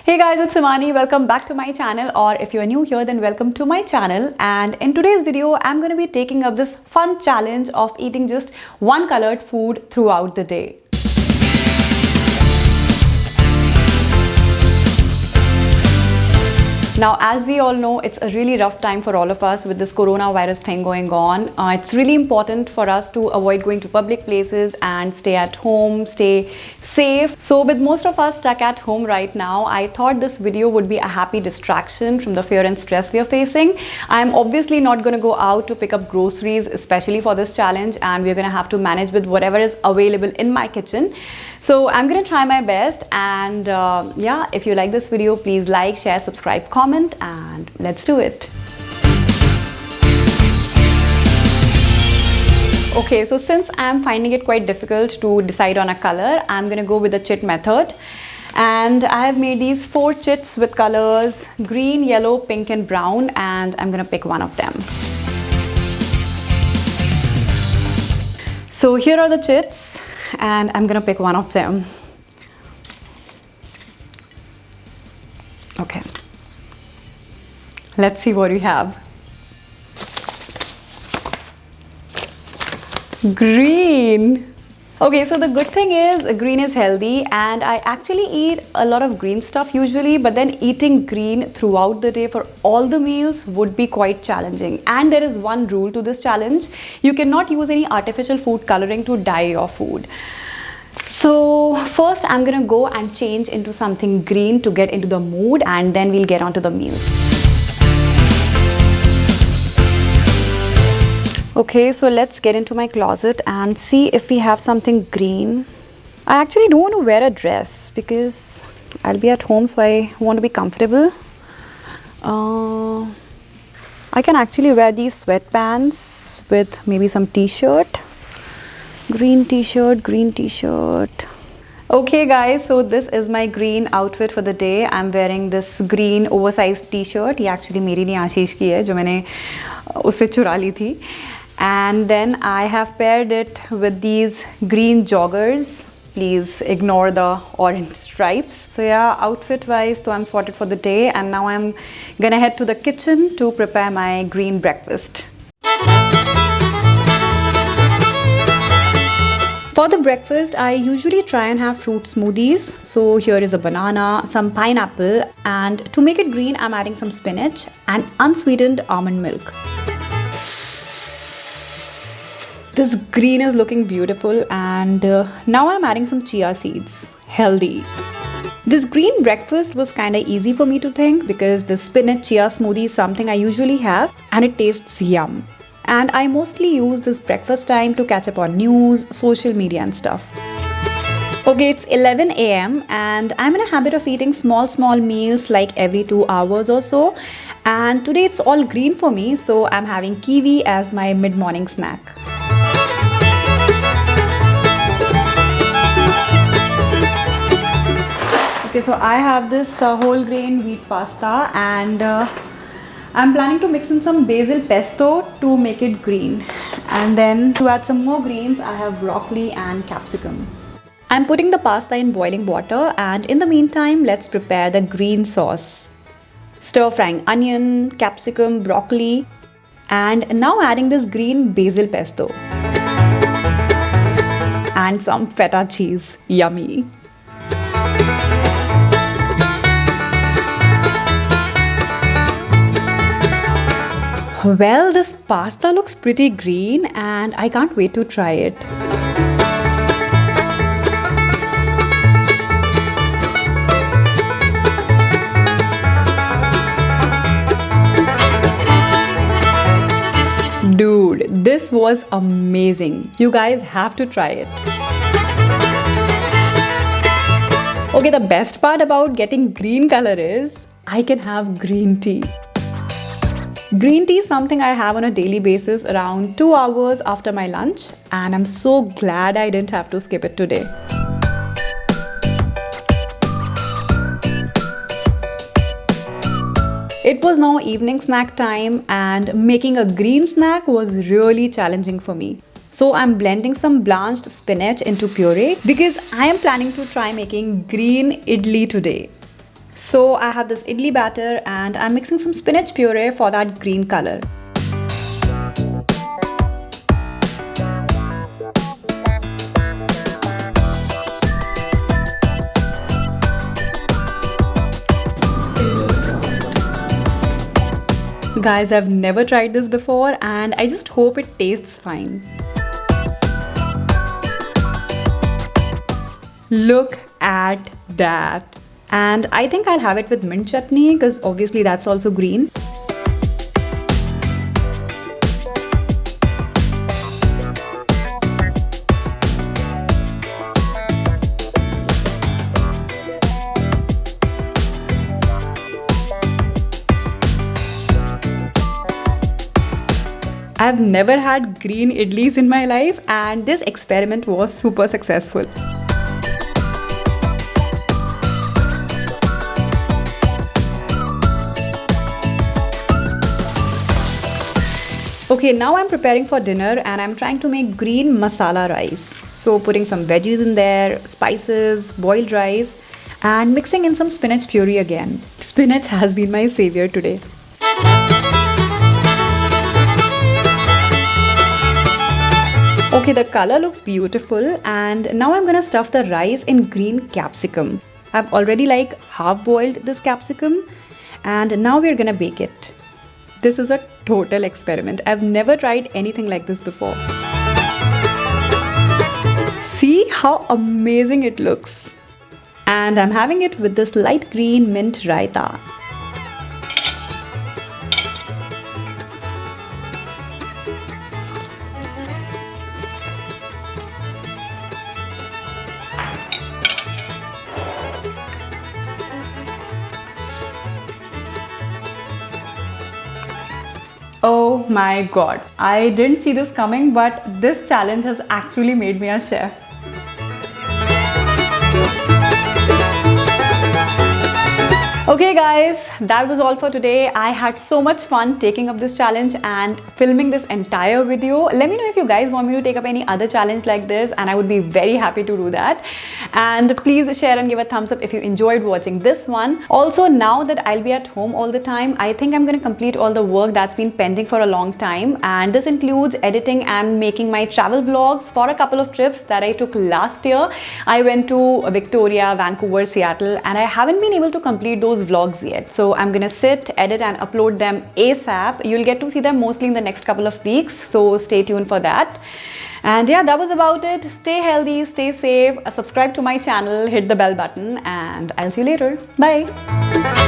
Hey guys, it's Himani. Welcome back to my channel, or if you are new here, then welcome to my channel. And in today's video, I'm going to be taking up this fun challenge of eating just one colored food throughout the day. Now, as we all know, it's a really rough time for all of us with this coronavirus thing going on. It's really important for us to avoid going to public places and stay at home, stay safe. So with most of us stuck at home right now, I thought this video would be a happy distraction from the fear and stress we are facing. I'm obviously not going to go out to pick up groceries, especially for this challenge, and we're going to have to manage with whatever is available in my kitchen. So I'm going to try my best, and yeah, if you like this video, please like, share, subscribe, comment, and let's do it. Okay, so since I'm finding it quite difficult to decide on a color, I'm going to go with the chit method. And I have made these 4 chits with colors green, yellow, pink, and brown, and I'm going to pick one of them. So here are the chits, and I'm gonna pick one of them. Okay, let's see what we have. Green. Okay, so the good thing is green is healthy, and I actually eat a lot of green stuff usually, but then eating green throughout the day for all the meals would be quite challenging. And there is one rule to this challenge: you cannot use any artificial food coloring to dye your food. So first I'm gonna go and change into something green to get into the mood, and then we'll get on to the meals. Okay, so let's get into my closet and see if we have something green. I actually don't want to wear a dress because I'll be at home, so I want to be comfortable. I can actually wear these sweatpants with maybe some t-shirt. Green t-shirt, green t-shirt. Okay guys, so this is my green outfit for the day. I'm wearing this green oversized t-shirt. ये actually मेरी नहीं आशीष की है, जो मैंने उससे चुरा ली थी. And then I have paired it with these green joggers. Please ignore the orange stripes. So yeah, outfit wise, so I'm sorted for the day, and now I'm gonna head to the kitchen to prepare my green breakfast. For the breakfast, I usually try and have fruit smoothies. So here is a banana, some pineapple, and to make it green, I'm adding some spinach and unsweetened almond milk. This green is looking beautiful, and now I'm adding some chia seeds. Healthy. This green breakfast was kinda easy for me to think because the spinach chia smoothie is something I usually have, and it tastes yum. And I mostly use this breakfast time to catch up on news, social media and stuff. Okay, it's 11 a.m. and I'm in a habit of eating small meals like every 2 hours or so. And today it's all green for me, so I'm having kiwi as my mid-morning snack. Okay, so I have this whole grain wheat pasta, and I'm planning to mix in some basil pesto to make it green. And then to add some more greens, I have broccoli and capsicum. I'm putting the pasta in boiling water, and in the meantime, let's prepare the green sauce. Stir frying onion, capsicum, broccoli, and now adding this green basil pesto. And some feta cheese. Yummy. Well, this pasta looks pretty green, and I can't wait to try it. Dude, this was amazing. You guys have to try it. Okay, the best part about getting green color is I can have green tea. Green tea is something I have on a daily basis around 2 hours after my lunch, and I'm so glad I didn't have to skip it today. It was now evening snack time, and making a green snack was really challenging for me. So I'm blending some blanched spinach into puree because I am planning to try making green idli today. So I have this idli batter and I'm mixing some spinach puree for that green color. Guys, I've never tried this before and I just hope it tastes fine. Look at that. And I think I'll have it with mint chutney because obviously that's also green. I've never had green idlis in my life and this experiment was super successful. Okay, now I'm preparing for dinner and I'm trying to make green masala rice. So putting some veggies in there, spices, boiled rice and mixing in some spinach puree again. Spinach has been my savior today. Okay, the color looks beautiful and now I'm gonna stuff the rice in green capsicum. I've already half boiled this capsicum and now we're gonna bake it. This is a total experiment. I've never tried anything like this before. See how amazing it looks. And I'm having it with this light green mint raita. Oh my god, I didn't see this coming, but this challenge has actually made me a chef. Okay guys, that was all for today. I had so much fun taking up this challenge and filming this entire video. Let me know if you guys want me to take up any other challenge like this and I would be very happy to do that. And please share and give a thumbs up if you enjoyed watching this one. Also, now that I'll be at home all the time, I think I'm going to complete all the work that's been pending for a long time. And this includes editing and making my travel vlogs for a couple of trips that I took last year. I went to Victoria, Vancouver, Seattle, and I haven't been able to complete those vlogs yet. So I'm gonna sit, edit and upload them ASAP. You'll get to see them mostly in the next couple of weeks. So stay tuned for that. And yeah, that was about it. Stay healthy, stay safe, subscribe to my channel, hit the bell button, and I'll see you later. Bye.